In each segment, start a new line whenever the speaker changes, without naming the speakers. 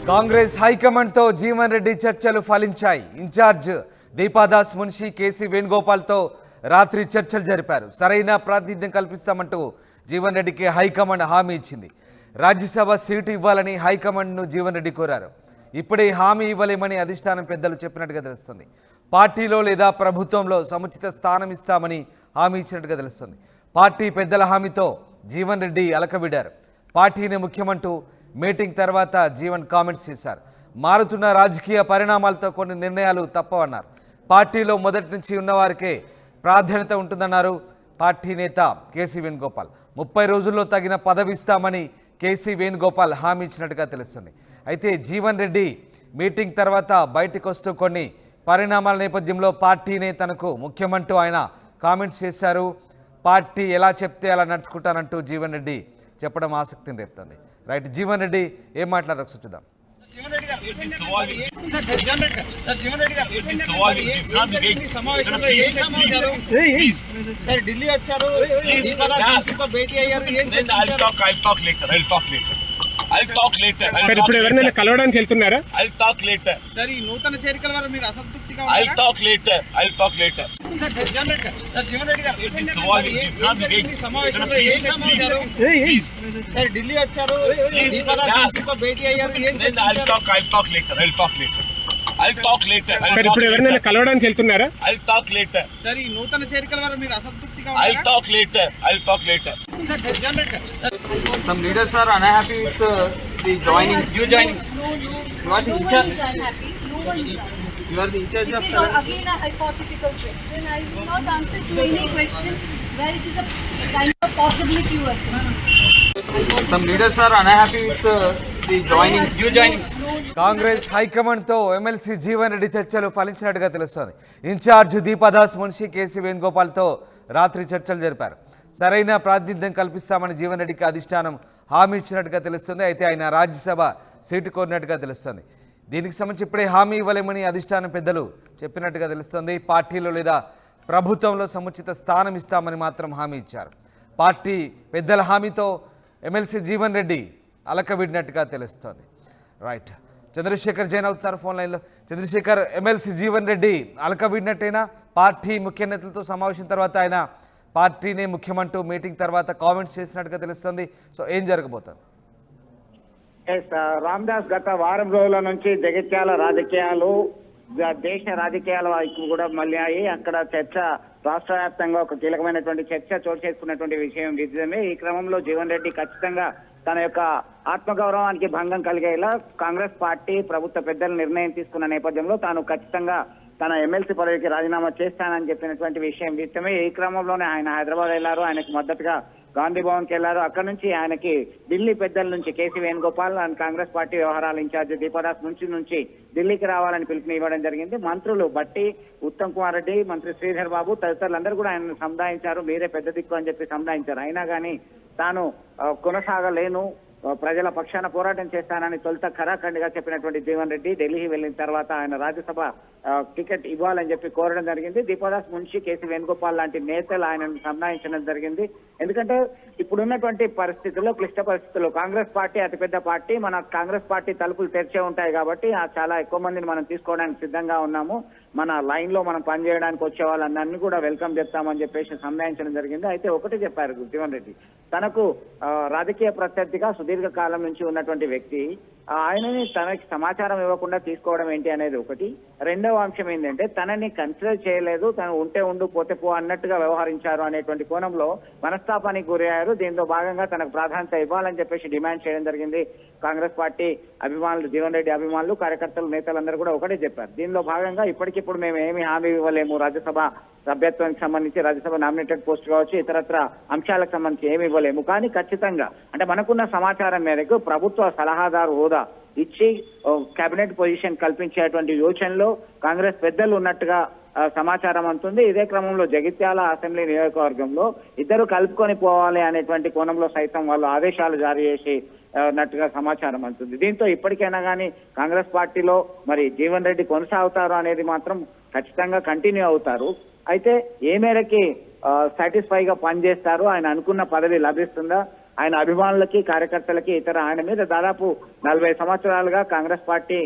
Congress high command తో జీవన్ రెడ్డి చర్చలు ఫలించాయి. Incharge Deepa Das Munshi K C వేణుగోపాల్తో రాత్రి చర్చలు జరిపారు. సరైన ప్రాతినిధ్యం కల్పిస్తామంటూ జీవన్ రెడ్డికి హైకమాండ్ హామీ ఇచ్చింది. రాజ్యసభ సీటు ఇవ్వాలని హైకమాండ్ను జీవన్ రెడ్డి కోరారు. ఇప్పుడే హామీ ఇవ్వలేమని అధిష్టానం పెద్దలు చెప్పినట్టుగా తెలుస్తుంది. పార్టీలో లేదా ప్రభుత్వంలో సముచిత స్థానం ఇస్తామని హామీ ఇచ్చినట్టుగా తెలుస్తుంది. పార్టీ పెద్దల హామీతో జీవన్ రెడ్డి అలకవిడారు. పార్టీని ముఖ్యమంటూ మీటింగ్ తర్వాత జీవన్ కామెంట్స్ చేశారు. మారుతున్న రాజకీయ పరిణామాలతో కొన్ని నిర్ణయాలు తప్పవన్నారు. పార్టీలో మొదటి నుంచి ఉన్నవారికే ప్రాధాన్యత ఉంటుందన్నారు పార్టీ నేత కేసీ వేణుగోపాల్. 30 రోజుల్లో తగిన పదవి ఇస్తామని కేసీ వేణుగోపాల్ హామీ ఇచ్చినట్టుగా తెలుస్తుంది. అయితే జీవన్ రెడ్డి మీటింగ్ తర్వాత బయటకు వస్తూ కొన్ని పరిణామాల నేపథ్యంలో పార్టీనే తనకు ముఖ్యమంటూ ఆయన కామెంట్స్ చేశారు. పార్టీ ఎలా చెప్తే అలా నడుచుకుంటానంటూ జీవన్ రెడ్డి చెప్పడం ఆసక్తిని రేపుతుంది. రైట్, జీవన్ రెడ్డి ఏం మాట్లాడారు ఒకసారి చూద్దాం.
ఢిల్లీ వచ్చారు, భేటీ అయ్యారు.
I'll talk later. సార్ ఇప్పుడు ఎవరైనా కలవడానికి వెళ్తున్నారా?
I'll talk later. సార్ ఈ నూతన చేరికల వల్ల మీరు అసంతృప్తిగా ఉన్నారా?
I'll talk later.
Sir Jeevan Reddy గారు సమావేశంలో ఏం చర్చించారు? సార్ ఢిల్లీ వచ్చారు, భేటీ అయ్యారు.
I'll talk later. సార్ ఇప్పుడు ఎవరైనా కలవడానికి వెళ్తున్నారా? I'll talk later.
సార్ ఈ నూతన చేరికల వల్ల మీరు అసంతృప్తిగా
I'll
ఉన్నారా?
talk later.
Some leaders are unhappy with the joinings. You joinings. You are the in-charge. You are the in-charge of.
It is again a hypothetical question. I will not answer to any question where it is a kind of possibility you are saying.
Some leaders are unhappy with the joinings. You joinings.
Congress హైకమాండ్తో MLC Jeevan Reddy చర్చలు ఫలించినట్టుగా తెలుస్తోంది. Incharge Deepa Das Munshi K C వేణుగోపాల్తో రాత్రి చర్చలు జరిపారు. సరైన ప్రాతినిధ్యం కల్పిస్తామని జీవన్ రెడ్డికి అధిష్టానం హామీ ఇచ్చినట్టుగా తెలుస్తుంది. అయితే ఆయన రాజ్యసభ సీటు కోరినట్టుగా తెలుస్తుంది. దీనికి సంబంధించి ఇప్పుడే హామీ ఇవ్వలేమని అధిష్టానం పెద్దలు చెప్పినట్టుగా తెలుస్తుంది. పార్టీలో లేదా ప్రభుత్వంలో సముచిత స్థానం ఇస్తామని మాత్రం హామీ ఇచ్చారు. పార్టీ పెద్దల హామీతో ఎమ్మెల్సీ జీవన్ రెడ్డి అలకవిడినట్టుగా తెలుస్తోంది. రైట్, చంద్రశేఖర్ జైన్ అవుతున్నారు ఫోన్ లైన్లో. చంద్రశేఖర్, ఎమ్మెల్సీ జీవన్ రెడ్డి అలకవిడినట్టయినా పార్టీ ముఖ్య నేతలతో సమావేశం తర్వాత ఆయన పార్టీనే ముఖ్యమంటూ మీటింగ్ తర్వాత కామెంట్స్ చేసినట్టుగా తెలుస్తుంది. సో ఏం జరగబోతుంది?
రామ్దాస్ గత వారం రోజుల నుంచి జగిత్యాల రాజకీయాలు దేశ రాజకీయాల వైపు కూడా మళ్ళీ అక్కడ చర్చ రాష్ట్ర వ్యాప్తంగా ఒక కీలకమైనటువంటి చర్చ చోటు చేసుకున్నటువంటి విషయం విదితమే. ఈ క్రమంలో జీవన్ రెడ్డి ఖచ్చితంగా తన యొక్క ఆత్మగౌరవానికి భంగం కలిగేలా కాంగ్రెస్ పార్టీ ప్రభుత్వ పెద్దలు నిర్ణయం తీసుకున్న నేపథ్యంలో తాను ఖచ్చితంగా తన ఎమ్మెల్సీ పదవికి రాజీనామా చేస్తానని చెప్పినటువంటి విషయం విదితమే. ఈ క్రమంలోనే ఆయన హైదరాబాద్ వెళ్లారు. ఆయనకు మద్దతుగా గాంధీ భవన్కి వెళ్లారు. అక్కడ నుంచి ఆయనకి ఢిల్లీ పెద్దల నుంచి కేసీ వేణుగోపాల్ అండ్ కాంగ్రెస్ పార్టీ వ్యవహారాల ఇన్ఛార్జ్ దీపాదాస్ నుంచి ఢిల్లీకి రావాలని పిలుపుని ఇవ్వడం జరిగింది. మంత్రులు బట్టి, ఉత్తమ్ కుమార్ రెడ్డి, మంత్రి శ్రీధర్ బాబు తదితరులందరూ కూడా ఆయనను సంధాయించారు. మీరే పెద్ద దిక్కు అని చెప్పి సంధాయించారు. అయినా కానీ తాను కొనసాగలేను, ప్రజల పక్షాన పోరాటం చేస్తానని తొలుత ఖరాఖండిగా చెప్పినటువంటి జీవన్ రెడ్డి ఢిల్లీ వెళ్ళిన తర్వాత ఆయన రాజ్యసభ టికెట్ ఇవ్వాలని చెప్పి కోరడం జరిగింది. దీపాదాస్ మున్షి, కేసీ వేణుగోపాల్ లాంటి నేతలు ఆయనను సంధాయించడం జరిగింది. ఎందుకంటే ఇప్పుడున్నటువంటి పరిస్థితుల్లో, క్లిష్ట పరిస్థితుల్లో కాంగ్రెస్ పార్టీ అతిపెద్ద పార్టీ. మన కాంగ్రెస్ పార్టీ తలుపులు తెరిచే ఉంటాయి కాబట్టి చాలా ఎక్కువ మందిని మనం తీసుకోవడానికి సిద్ధంగా ఉన్నాము. మన లైన్ లో మనం పనిచేయడానికి వచ్చే వాళ్ళందరినీ కూడా వెల్కమ్ చెప్తామని చెప్పేసి సంధాయించడం జరిగింది. అయితే ఒకటి చెప్పారు జీవన్ రెడ్డి, తనకు రాజకీయ ప్రత్యర్థిగా సుదీర్ఘ కాలం నుంచి ఉన్నటువంటి వ్యక్తి ఆయనని తనకి సమాచారం ఇవ్వకుండా తీసుకోవడం ఏంటి అనేది ఒకటి. రెండవ అంశం ఏంటంటే తనని కన్సిడర్ చేయలేదు, తను ఉంటే ఉండు పోతే పో అన్నట్టుగా వ్యవహరించారు అనేటువంటి కోణంలో మనస్తాపానికి గురయ్యారు. దీంతో భాగంగా తనకు ప్రాధాన్యత ఇవ్వాలని చెప్పేసి డిమాండ్ చేయడం జరిగింది. కాంగ్రెస్ పార్టీ అభిమానులు, జీవన్ రెడ్డి అభిమానులు, కార్యకర్తలు, నేతలందరూ కూడా ఒకటే చెప్పారు. దీనిలో భాగంగా ఇప్పటికిప్పుడు మేము ఏమి హామీ ఇవ్వలేము, రాజ్యసభ సభ్యత్వానికి సంబంధించి రాజ్యసభ నామినేటెడ్ పోస్ట్ కావచ్చు, ఇతరత్ర అంశాలకు సంబంధించి ఏమి ఇవ్వలేము. కానీ ఖచ్చితంగా అంటే మనకున్న సమాచారం మేరకు ప్రభుత్వ సలహాదారు హోదా ఇచ్చి కేబినెట్ పొజిషన్ కల్పించేటువంటి యోచనలో కాంగ్రెస్ పెద్దలు ఉన్నట్టుగా సమాచారం అందుతుంది. ఇదే క్రమంలో జగిత్యాల అసెంబ్లీ నియోజకవర్గంలో ఇద్దరు కలుపుకొని పోవాలి అనేటువంటి కోణంలో సైతం వాళ్ళు ఆదేశాలు జారీ చేసి నట్టుగా సమాచారం అందుతుంది. దీంతో ఇప్పటికైనా కానీ కాంగ్రెస్ పార్టీలో మరి జీవన్ రెడ్డి కొనసాగుతారు అనేది మాత్రం ఖచ్చితంగా కంటిన్యూ అవుతారు. అయితే ఏ మేరకి సాటిస్ఫైగా పనిచేస్తారు, ఆయన అనుకున్న పదవి లభిస్తుందా ఆయన అభిమానులకి కార్యకర్తలకి ఆయన మీద దాదాపు 40 సంవత్సరాలుగా కాంగ్రెస్ పార్టీ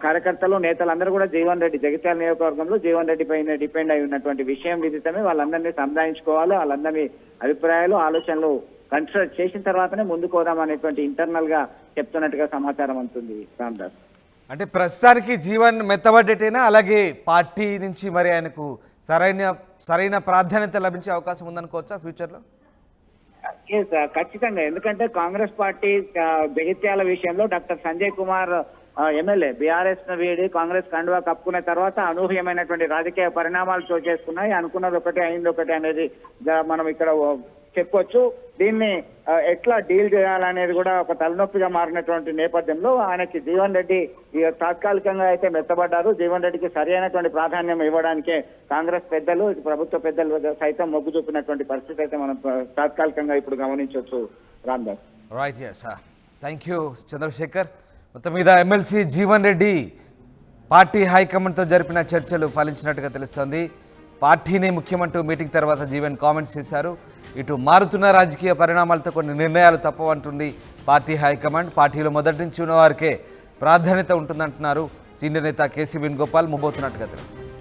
కార్యకర్తలు నేతలందరూ కూడా జీవన్ రెడ్డి జగిత్యాల నియోజకవర్గంలో జీవన్ రెడ్డి పైన డిపెండ్ అయి ఉన్నటువంటి విషయం విదితమే. వాళ్ళందరినీ సంధానించుకోవాలి, వాళ్ళందరినీ అభిప్రాయాలు ఆలోచనలు కన్సిడర్ చేసిన తర్వాతనే ముందుకు పోదాం అనేటువంటి ఇంటర్నల్ గా చెప్తున్నట్టుగా సమాచారం అందుతుంది రామ్దాస్.
అంటే ప్రస్తుతానికి జీవన్ మెత్తబడ్డేటేనా, అలాగే పార్టీ నుంచి మరి ఆయనకు సరైన ప్రాధాన్యత లభించే అవకాశం ఉందనుకోవచ్చా ఫ్యూచర్లో?
ఖచ్చితంగా. ఎందుకంటే కాంగ్రెస్ పార్టీ జగిత్యాల విషయంలో doctor Sanjay Kumar MLA BRS ను వీడి కాంగ్రెస్ కండువా కప్పుకున్న తర్వాత అనూహ్యమైనటువంటి రాజకీయ పరిణామాలు చోటు చేసుకున్నాయి. అనుకున్నది ఒకటి అయింది ఒకటి అనేది మనం ఇక్కడ చెప్పొచ్చు. దీన్ని ఎట్లా డీల్ చేయాలనేది కూడా ఒక తలనొప్పిగా మారినటువంటి నేపథ్యంలో ఆయనకి జీవన్ రెడ్డి తాత్కాలికంగా అయితే మెత్తబడ్డారు. జీవన్ రెడ్డికి సరి అయినటువంటి ప్రాధాన్యం ఇవ్వడానికే కాంగ్రెస్ పెద్దలు ప్రభుత్వ పెద్దలు సైతం మొగ్గు చూపినటువంటి పరిస్థితి అయితే మనం తాత్కాలికంగా ఇప్పుడు గమనించవచ్చు Ramdas.
Right, yes, thank you Chandrashekar. మొత్తం మీద ఎమ్మెల్సీ జీవన్ రెడ్డి పార్టీ హైకమాండ్తో జరిపిన చర్చలు ఫలించినట్టుగా తెలుస్తోంది. పార్టీని ముఖ్యమంటూ మీటింగ్ తర్వాత జీవన్ కామెంట్స్ చేశారు. ఇటు మారుతున్న రాజకీయ పరిణామాలతో కొన్ని నిర్ణయాలు తప్పవంటుంది పార్టీ హైకమాండ్. పార్టీలో మొదటి నుంచి ఉన్న వారికే ప్రాధాన్యత ఉంటుందంటున్నారు సీనియర్ నేత కేసీ వేణుగోపాల్. ముబోతున్నట్టుగా తెలుస్తుంది.